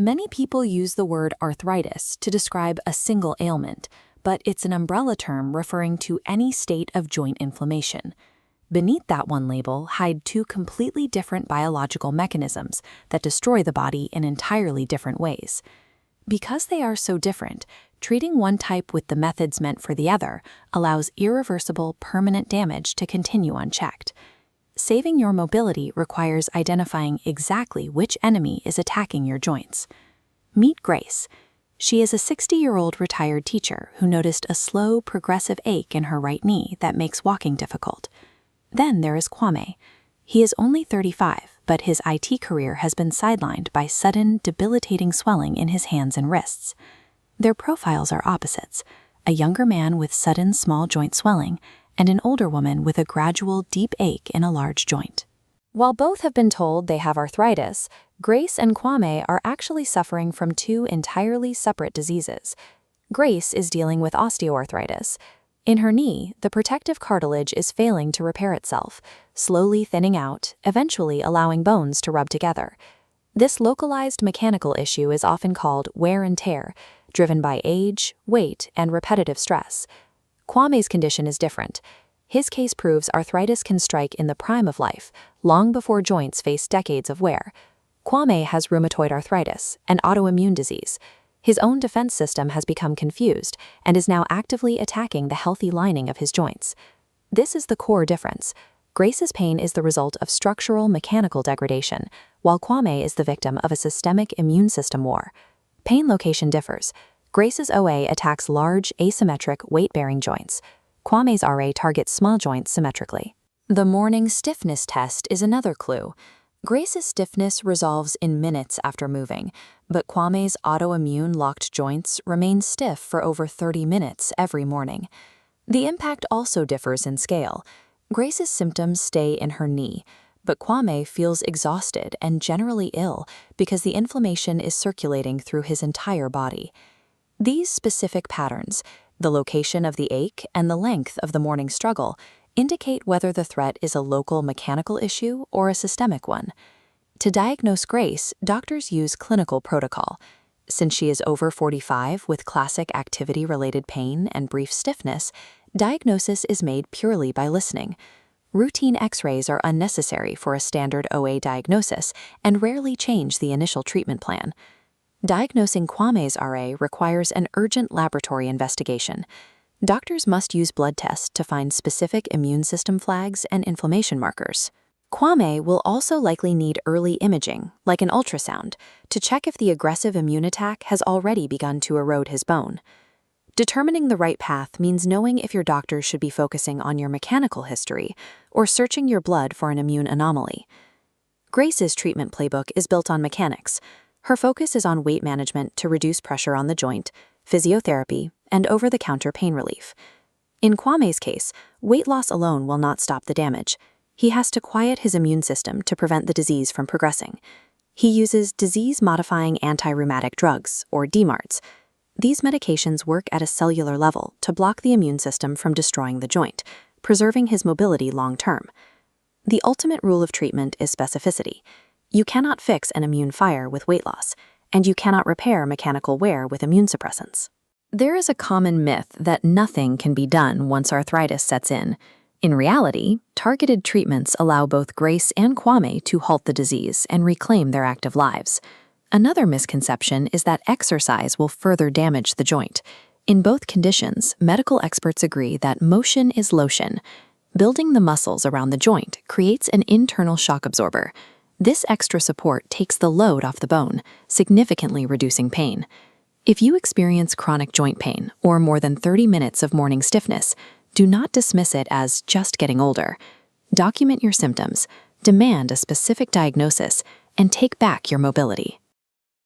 Many people use the word arthritis to describe a single ailment, but it's an umbrella term referring to any state of joint inflammation. Beneath that one label hide two completely different biological mechanisms that destroy the body in entirely different ways. Because they are so different, treating one type with the methods meant for the other allows irreversible, permanent damage to continue unchecked. Saving your mobility requires identifying exactly which enemy is attacking your joints. Meet Grace. She is a 60-year-old retired teacher who noticed a slow, progressive ache in her right knee that makes walking difficult. Then there is Kwame. He is only 35, but his IT career has been sidelined by sudden, debilitating swelling in his hands and wrists. Their profiles are opposites: a younger man with sudden small joint swelling and an older woman with a gradual deep ache in a large joint. While both have been told they have arthritis, Grace and Kwame are actually suffering from two entirely separate diseases. Grace is dealing with osteoarthritis. In her knee, the protective cartilage is failing to repair itself, slowly thinning out, eventually allowing bones to rub together. This localized mechanical issue is often called wear and tear, driven by age, weight, and repetitive stress. Kwame's condition is different. His case proves arthritis can strike in the prime of life, long before joints face decades of wear. Kwame has rheumatoid arthritis, an autoimmune disease. His own defense system has become confused and is now actively attacking the healthy lining of his joints. This is the core difference. Grace's pain is the result of structural mechanical degradation, while Kwame is the victim of a systemic immune system war. Pain location differs. Grace's OA attacks large, asymmetric, weight-bearing joints. Kwame's RA targets small joints symmetrically. The morning stiffness test is another clue. Grace's stiffness resolves in minutes after moving, but Kwame's autoimmune locked joints remain stiff for over 30 minutes every morning. The impact also differs in scale. Grace's symptoms stay in her knee, but Kwame feels exhausted and generally ill because the inflammation is circulating through his entire body. These specific patterns, the location of the ache and the length of the morning struggle, indicate whether the threat is a local mechanical issue or a systemic one. To diagnose Grace, doctors use clinical protocol. Since she is over 45 with classic activity-related pain and brief stiffness, diagnosis is made purely by listening. Routine X-rays are unnecessary for a standard OA diagnosis and rarely change the initial treatment plan. Diagnosing Kwame's RA requires an urgent laboratory investigation. Doctors must use blood tests to find specific immune system flags and inflammation markers. Kwame will also likely need early imaging, like an ultrasound, to check if the aggressive immune attack has already begun to erode his bone. Determining the right path means knowing if your doctor should be focusing on your mechanical history or searching your blood for an immune anomaly. Grace's treatment playbook is built on mechanics. Her focus is on weight management to reduce pressure on the joint, physiotherapy, and over-the-counter pain relief. In Kwame's case, weight loss alone will not stop the damage. He has to quiet his immune system to prevent the disease from progressing. He uses disease-modifying anti-rheumatic drugs, or DMARDs. These medications work at a cellular level to block the immune system from destroying the joint, preserving his mobility long-term. The ultimate rule of treatment is specificity. You cannot fix an immune fire with weight loss, and you cannot repair mechanical wear with immune suppressants. There is a common myth that nothing can be done once arthritis sets in. In reality, targeted treatments allow both Grace and Kwame to halt the disease and reclaim their active lives. Another misconception is that exercise will further damage the joint. In both conditions, medical experts agree that motion is lotion. Building the muscles around the joint creates an internal shock absorber. This extra support takes the load off the bone, significantly reducing pain. If you experience chronic joint pain or more than 30 minutes of morning stiffness, do not dismiss it as just getting older. Document your symptoms, demand a specific diagnosis, and take back your mobility.